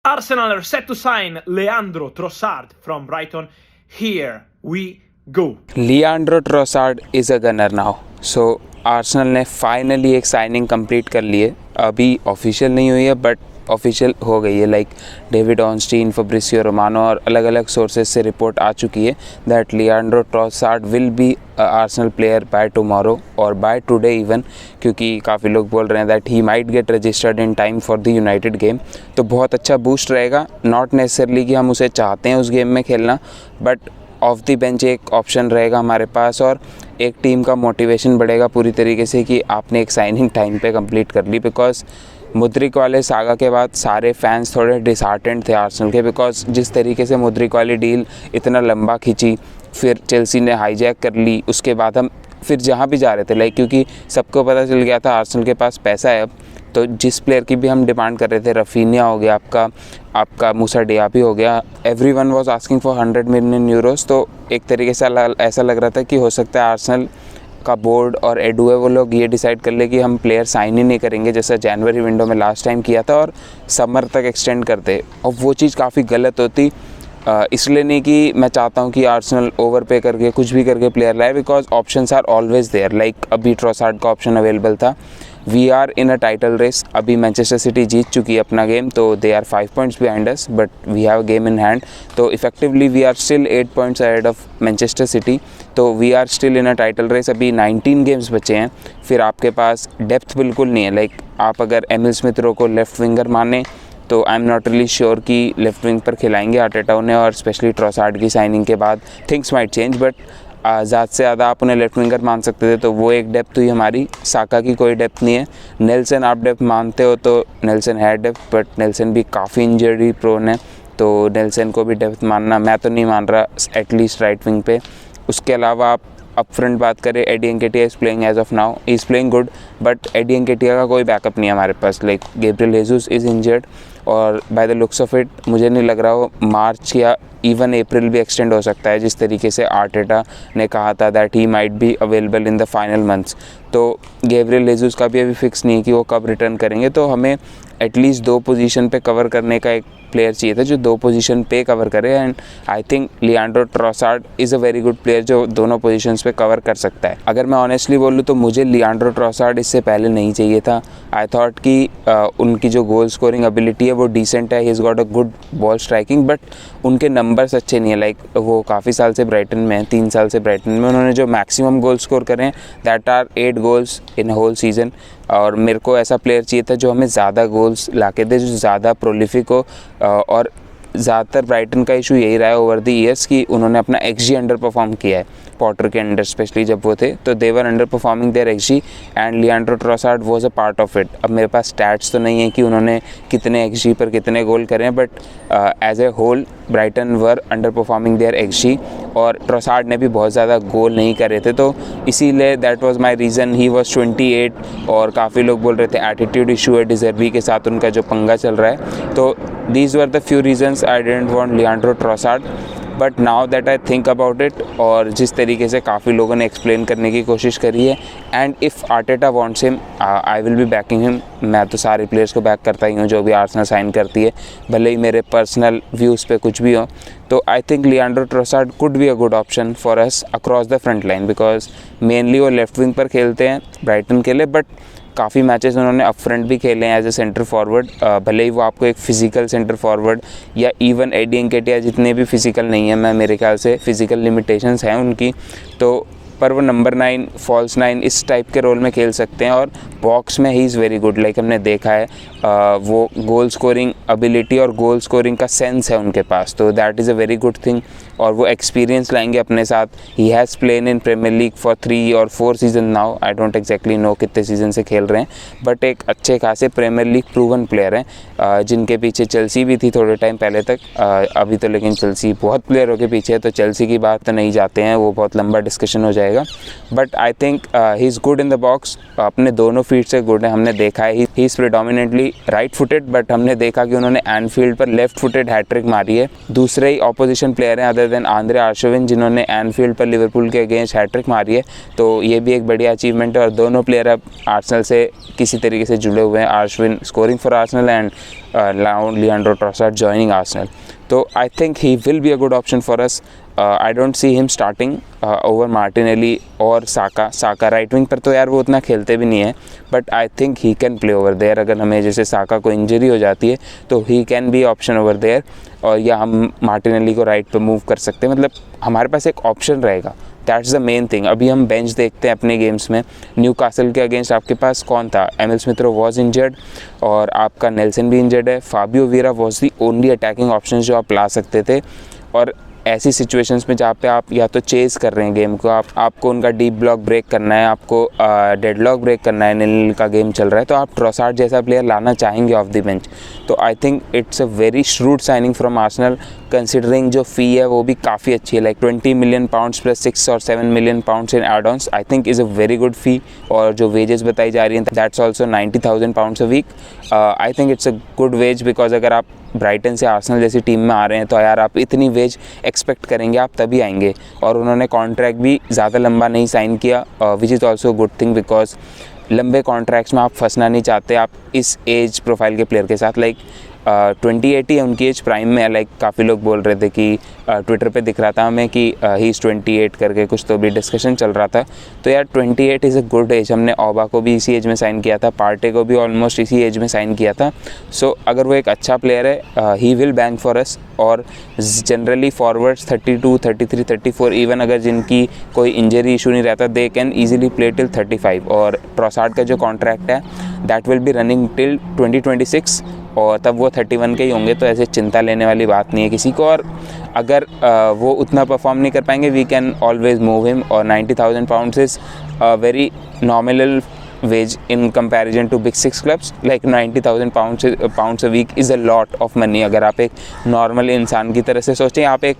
Arsenal are set to sign Leandro Trossard from Brighton. Here we go. Leandro Trossard is a gunner now. So Arsenal ने finally एक signing complete कर ली है. अभी official नहीं हुई है बट ऑफिशियल हो गई है. Like David Ornstein, Fabrizio Romano और अलग अलग सोर्सेज से रिपोर्ट आ चुकी है that Leandro Trossard will be Arsenal player by tomorrow और बाय टुडे इवन, क्योंकि काफ़ी लोग बोल रहे हैं that he might get registered in time for the United game. तो बहुत अच्छा बूस्ट रहेगा. नॉट नेसेसरली कि हम उसे चाहते हैं उस गेम में खेलना, बट ऑफ द बेंच एक ऑप्शन रहेगा हमारे पास और एक टीम का मोटिवेशन बढ़ेगा पूरी तरीके से कि आपने एक साइनिंग टाइम पे कंप्लीट कर ली. बिकॉज मुद्रिक वाले सागा के बाद सारे फैंस थोड़े डिसहार्टेंड थे आर्सेनल के, बिकॉज जिस तरीके से मुद्रिक वाली डील इतना लंबा खींची, फिर चेल्सी ने हाईजैक कर ली, उसके बाद हम फिर जहाँ भी जा रहे थे लाइक, क्योंकि सबको पता चल गया था आर्सेनल के पास पैसा है अब, तो जिस प्लेयर की भी हम डिमांड कर रहे थे, रफीनिया हो गया आपका मूसा डियाबी हो गया, everyone was asking for 100 million Euros. तो एक तरीके से ऐसा लग रहा था कि हो सकता है आर्सेनल का बोर्ड और एडू है वो लोग ये डिसाइड कर ले कि हम प्लेयर साइन ही नहीं करेंगे, जैसा जनवरी विंडो में लास्ट टाइम किया था और समर तक एक्सटेंड करते. और वो चीज़ काफ़ी गलत होती. इसलिए नहीं कि मैं चाहता हूँ कि आर्सेनल ओवर पे करके कुछ भी करके प्लेयर लाए, because options are always there. Like अभी ट्रोसार्ड का ऑप्शन अवेलेबल था. We are in a title race. अभी मैनचेस्टर सिटी जीत चुकी है अपना गेम, तो they are 5 points behind us, but we have a game in hand. तो effectively we are still 8 points ahead of Manchester City. तो we are still in a title race. अभी 19 गेम्स बचे हैं. फिर आपके पास डेप्थ बिल्कुल नहीं है. लाइक आप अगर एमिल स्मिथ रो को लेफ्ट विंगर माने तो I am not really sure कि लेफ्ट विंग पर खिलाएंगे आर्टेटा उन्हें, और स्पेशली ट्रोसार्ड की साइनिंग के बाद थिंग्स माइट चेंज. बट ज़्यादा से ज़्यादा आप उन्हें लेफ्ट विंगर मान सकते थे, तो वो एक डेप्थ हुई हमारी. साका की कोई डेप्थ नहीं है. नेल्सन आप डेप्थ मानते हो तो नेल्सन है डेप्थ, बट नेल्सन भी काफ़ी इंजरी प्रोन है, तो नेल्सन को भी डेप्थ मानना मैं तो नहीं मान रहा, एटलीस्ट राइट विंग पे. उसके अलावा आप अप फ्रंट बात करें, Eddie Nketiah is playing as of now, he is playing good, but Eddie Nketiah का कोई बैकअप नहीं है हमारे पास. Like Gabriel Jesus is injured और by the looks of it मुझे नहीं लग रहा वो मार्च या इवन अप्रैल भी एक्सटेंड हो सकता है, जिस तरीके से आर्टेटा ने कहा था that he might be available in the final months. तो गैब्रियल जेसस का भी अभी फिक्स नहीं है कि वो कब रिटर्न करेंगे. तो हमें एटलीस्ट 2 पोजीशन पे कवर करने का एक प्लेयर चाहिए था जो 2 पोजीशन पे कवर करे, and I think Leandro Trossard is a very good player जो दोनों पोजीशंस पे कवर कर सकता है. अगर मैं ऑनेस्टली बोलूँ तो मुझे लियांड्रो ट्रोसार्ड इससे पहले नहीं चाहिए था. आई थॉट कि उनकी जो गोल स्कोरिंग एबिलिटी है वो डिसेंट है, he is got a good ball striking, but उनके नंबर्स अच्छे नहीं है. लाइक वो काफ़ी साल से ब्राइटन में है, 3 साल से ब्राइटन में, उन्होंने जो मैक्सिमम गोल स्कोर करे हैं that are 8 goals in whole season. और मेरे को ऐसा प्लेयर चाहिए था जो हमें ज़्यादा गोल्स ला के दे, जो ज़्यादा प्रोलिफिक हो. और ज़्यादातर ब्राइटन का इशू यही रहा है ओवर द ईयर्स कि उन्होंने अपना एक्सजी अंडर परफॉर्म किया है. पॉटर के अंडर स्पेशली जब वो थे तो they were underperforming their xG, and Leandro Trossard was a part of it. अब मेरे पास स्टैट्स तो नहीं है कि उन्होंने कितने एक्सजी पर कितने गोल करें, but as a whole Brighton were underperforming their xG, और ट्रोसार्ड ने भी बहुत ज़्यादा गोल नहीं करे थे. तो इसीलिए that was my reason. He was 28 और काफ़ी लोग बोल रहे थे एटीट्यूड इशू है, डिजर्वी के साथ उनका जो पंगा चल रहा है. तो these were the few reasons I didn't want Leandro Trossard. But now that I think about it, और जिस तरीके से काफ़ी लोगों ने एक्सप्लेन करने की कोशिश करी है, and if Arteta wants him I will be banking him. मैं तो सारे प्लेयर्स को बैक करता ही हूँ जो भी आर्सेनल साइन करती है, भले ही मेरे पर्सनल व्यूज़ पे कुछ भी हो. तो I think Leandro Trossard could be a good option for us across the front line, because mainly वो लेफ्ट विंग पर खेलते हैं ब्राइटन के लिए, बट काफ़ी मैचेस उन्होंने अप फ्रंट भी खेले हैं एज ए सेंटर फॉरवर्ड. भले ही वो आपको एक फ़िज़िकल सेंटर फॉरवर्ड या इवन एडी एनकेटिया जितने भी फ़िज़िकल नहीं है, मैं मेरे ख्याल से फ़िज़िकल लिमिटेशंस हैं उनकी, तो पर वो नंबर 9 फॉल्स 9 इस टाइप के रोल में खेल सकते हैं. और बॉक्स में he is very good. Like हमने देखा है वो गोल स्कोरिंग एबिलिटी और गोल स्कोरिंग का सेंस है उनके पास, तो that is a very good thing. और वो एक्सपीरियंस लाएंगे अपने साथ. He has played in Premier League for 3 और 4 season now. I don't exactly know कितने सीज़न से खेल रहे हैं, बट एक अच्छे खासे प्रीमियर लीग प्रूवन प्लेयर हैं, जिनके पीछे चेल्सी भी थी थोड़े टाइम पहले तक. अभी तो लेकिन चेल्सी बहुत प्लेयरों के पीछे है, तो चेल्सी की बात तो नहीं जाते हैं, वो बहुत लंबा डिस्कशन हो जाएगा. But I think he is good in the box. अपने दोनों फीट से गुड है. हमने देखा है he is predominantly right footed, but हमने देखा कि उन्होंने एनफील्ड पर लेफ्ट फुटेड हैट्रिक मारी है. दूसरे ही ऑपोजिशन प्लेयर हैं अदर अदर देन आंद्रे आर्शविन जिन्होंने एनफील्ड पर लिवरपूल के अगेंस्ट हैट्रिक मारी है, तो ये भी एक बढ़िया अचीवमेंट है। और दोनों प्लेयर अब आर्सेनल से किसी तरीके से जुड़े हुए हैं, Arshavin scoring for Arsenal and Leandro Trossard joining Arsenal. तो I think he will be a good option for us. I don't see him starting over Martinelli और साका राइट विंग पर तो यार वो उतना खेलते भी नहीं है, but I think he can play over there. अगर हमें जैसे साका को इंजरी हो जाती है तो he can be option over there, और या हम मार्टिनेली को राइट पे मूव कर सकते हैं, मतलब हमारे पास एक ऑप्शन रहेगा। That's the main thing. अभी हम बेंच देखते हैं अपने गेम्स में, न्यूकासल के अगेंस्ट आपके पास कौन था, Emile Smith Rowe was injured और आपका नेल्सन भी इंजर्ड है, Fabio Vieira was the only attacking option जो आप ला सकते थे। और ऐसी सिचुएशंस में जहाँ पे आप या तो चेज़ कर रहे हैं गेम को, आपको उनका डीप ब्लॉक ब्रेक करना है, आपको डेडलॉक ब्रेक करना है, 0-0 का गेम चल रहा है, तो आप ट्रोसार्ड जैसा प्लेयर लाना चाहेंगे ऑफ द बेंच। तो I think it's a very shrewd signing from Arsenal, considering जो फ़ी है वो भी काफ़ी अच्छी है, लाइक 20 मिलियन पाउंड्स प्लस 6 और 7 million pounds in add ons, I think is a very good fee. और जो वेजेस बताई जा रही हैं that's also 90,000 pounds a week. I think it's a good wage, because अगर आप ब्राइटन से आर्सेनल जैसी टीम में आ रहे हैं तो यार आप इतनी वेज एक्सपेक्ट करेंगे, आप तभी आएंगे। और उन्होंने कॉन्ट्रैक्ट भी ज़्यादा लंबा नहीं साइन किया, which is also good thing, because लंबे कॉन्ट्रैक्ट्स में आप फंसना नहीं चाहते आप इस एज प्रोफाइल के प्लेयर के साथ। लाइक 28 ही उनकी एज प्राइम में है, लाइक काफ़ी लोग बोल रहे थे कि ट्विटर पे दिख रहा था हमें कि ही इज़ 28 करके कुछ तो भी डिस्कशन चल रहा था। तो यार 28 इज़ अ गुड एज। हमने ओबा को भी इसी एज में साइन किया था, पार्टे को भी ऑलमोस्ट इसी एज में साइन किया था। सो अगर वो एक अच्छा प्लेयर है, he will bank for us. और जनरली फॉरवर्ड्स 32, 33, 34 इवन अगर जिनकी कोई इंजरी इशू नहीं रहता, they can easily play till 35। और ट्रोसार्ड का जो कॉन्ट्रैक्ट है that will be running till 2026 और तब वो 31 के ही होंगे, तो ऐसे चिंता लेने वाली बात नहीं है किसी को। और अगर वो उतना परफॉर्म नहीं कर पाएंगे, we can always move him. और 90,000 pounds is very nominal wage in comparison to big six clubs. Like 90,000 pounds a week is a lot of money। अगर आप एक नॉर्मल इंसान की तरह से सोचें, आप एक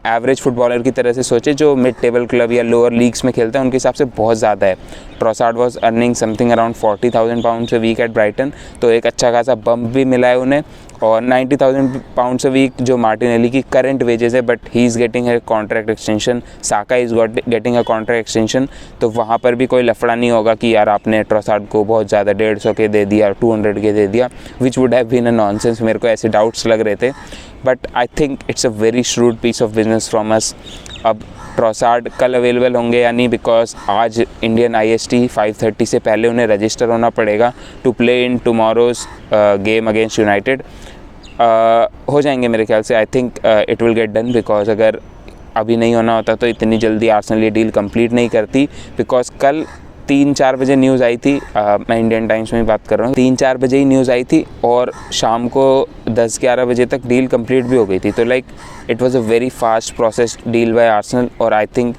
एवरेज फुटबॉलर की तरह से सोचें जो मिड टेबल क्लब या लोअर लीग्स में खेलते हैं, उनके हिसाब से बहुत ज़्यादा है। Trossard was earning something around 40,000 pounds a week at Brighton, तो एक अच्छा खासा बम्प भी मिला है उन्हें। और 90,000 पाउंड्स अ वीक जो मार्टिनेली की करंट वेजेस है, but he is getting a contract extension, Saka is getting a contract extension, तो वहाँ पर भी कोई लफड़ा नहीं होगा कि यार आपने ट्रोसार्ड को बहुत ज़्यादा 150 के दे दिया, 200 के दे दिया, which would have been a nonsense. मेरे को ऐसे डाउट्स लग रहे थे, but I think it's a very shrewd piece of business from us. अब ट्रोसार्ड कल अवेलेबल होंगे या नहीं, बिकॉज आज इंडियन IST 5:30 से पहले उन्हें रजिस्टर होना पड़ेगा to play in tomorrow's game against United. हो जाएंगे मेरे ख्याल से, I think it will get done, because अगर अभी नहीं होना होता तो इतनी जल्दी आर्सेनल ये डील कंप्लीट नहीं करती। बिकॉज कल 3-4 बजे न्यूज़ आई थी, मैं इंडियन टाइम्स में बात कर रहा हूँ, 3-4 बजे ही न्यूज़ आई थी और शाम को 10-11 बजे तक डील कंप्लीट भी हो गई थी। तो like it was a very fast process deal by Arsenal. और आई थिंक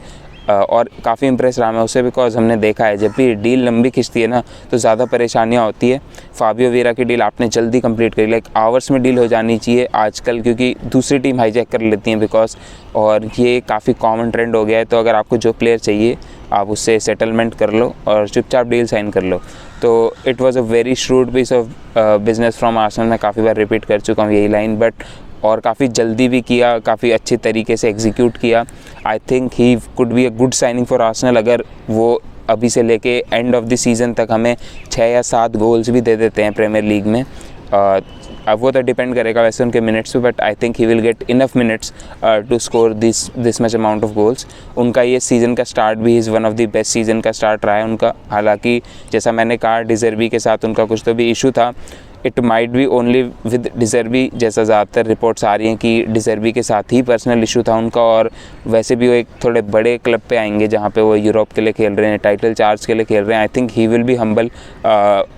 और काफ़ी इंप्रेस रहा मैं उससे, बिकॉज हमने देखा है जब भी डील लंबी खिंचती है ना तो ज़्यादा परेशानियाँ होती है। फाबियो वीरा की डील आपने जल्दी कंप्लीट करी, लाइक आवर्स में डील हो जानी चाहिए आजकल, क्योंकि दूसरी टीम हाईजैक कर लेती हैं बिकॉज, और ये काफ़ी कॉमन ट्रेंड हो गया है। तो अगर आपको जो प्लेयर चाहिए आप उससे सेटलमेंट कर लो और चुपचाप डील साइन कर लो। तो it was a very shrewd piece of business from Arsenal. मैं काफ़ी बार रिपीट कर चुका हूँ यही लाइन, बट और काफ़ी जल्दी भी किया, काफ़ी अच्छे तरीके से एग्जीक्यूट किया। आई think he could be a good signing for Arsenal अगर वो अभी से लेके एंड ऑफ द सीज़न तक हमें 6 या 7 गोल्स भी दे देते हैं प्रीमियर लीग में। अब वो तो डिपेंड करेगा वैसे उनके मिनट्स पे, but I think he will get enough minutes to score this much amount of goals. उनका ये सीज़न का स्टार्ट भी is one of the best season का स्टार्ट रहा है उनका। हालांकि जैसा मैंने कहा डिज़र्बी के साथ उनका कुछ तो भी इशू था, it might be only with De Zerbi, जैसा ज़्यादातर रिपोर्ट्स आ रही हैं कि डिज़र्बी के साथ ही पर्सनल इशू था उनका। और वैसे भी वो एक थोड़े बड़े क्लब पे आएंगे जहाँ पे वो यूरोप के लिए खेल रहे हैं, टाइटल चार्ज के लिए खेल रहे हैं। I think he will be humble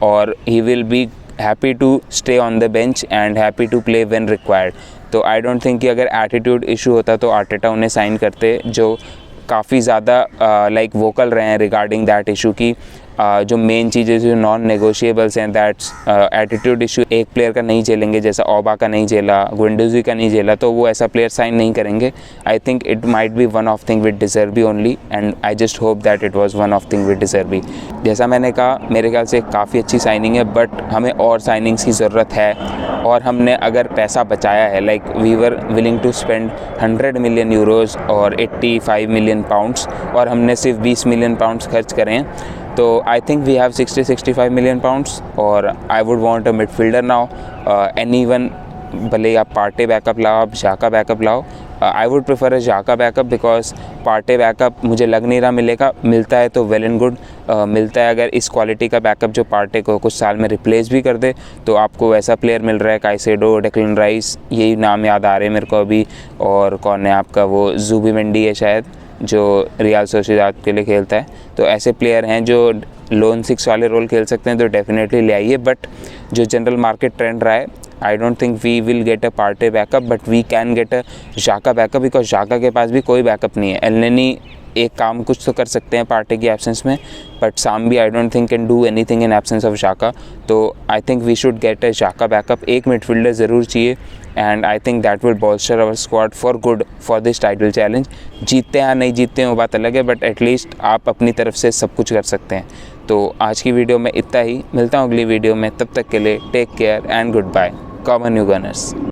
और he will be happy to stay on the bench and happy to play when required. तो आई डोंट थिंक कि अगर एटीट्यूड इशू होता तो आर्टेटा उन्हें साइन करते, जो काफ़ी ज़्यादा लाइक वोकल रहे हैं रिगार्डिंग दैट इशू की जो मेन चीज़ें जो नॉन नेगोशिएबल्स हैं, दैट्स एटीट्यूड इशू। एक प्लेयर का नहीं झेलेंगे, जैसा ओबा का नहीं झेला, गुंडोजी का नहीं झेला, तो वो ऐसा प्लेयर साइन नहीं करेंगे। I think it might be one of thing with De Zerbi only, and I just hope that it was one of thing with De Zerbi. जैसा मैंने कहा, मेरे ख्याल से काफ़ी अच्छी साइनिंग है, बट हमें और साइनिंग्स की ज़रूरत है। और हमने अगर पैसा बचाया है, like we were willing to spend 100 million euros और 85 मिलियन पाउंड्स, और हमने सिर्फ 20 मिलियन पाउंड्स खर्च करें हैं, तो I think we have 60-65 million pounds. और I would want a midfielder now, anyone, भले आप पार्टे बैकअप लाओ, आप झाका बैकअप लाओ। I would prefer a Xhaka backup, because Partey backup मुझे लग नहीं रहा मिलेगा। मिलता है तो वेल एंड गुड, मिलता है अगर इस क्वालिटी का बैकअप जो पार्टे को कुछ साल में रिप्लेस भी कर दे, तो आपको वैसा प्लेयर मिल रहा है। काइसेडो, डेक्लन राइस, यही नाम याद आ रहे हैं मेरे को अभी। और कौन है आपका, वो जुबिमेंडी है शायद, जो रियल सोसिएदाद के लिए खेलता है। तो ऐसे प्लेयर हैं जो लोन 6 वाले रोल खेल सकते हैं, तो डेफिनेटली ले आइए। बट जो जनरल मार्केट ट्रेंड रहा है, I don't think we will get a Partey backup, but we can get a Xhaka backup, because झाका के पास भी कोई बैकअप नहीं है। एलनेनी एक काम कुछ तो कर सकते हैं पार्टे की एब्सेंस में, but Sambi I don't think can do anything in absence of Xhaka. तो I think we should get a Xhaka backup. एक मिडफील्डर ज़रूर चाहिए, and I think that will bolster our squad for good for this title challenge. जीतते हैं या नहीं जीतते हैं वो बात अलग है, बट एटलीस्ट आप अपनी तरफ से सब कुछ कर सकते हैं। तो आज की वीडियो में इतना ही, मिलता हूँ अगली वीडियो में, तब तक के लिए take care and good bye. Come on you Gunners.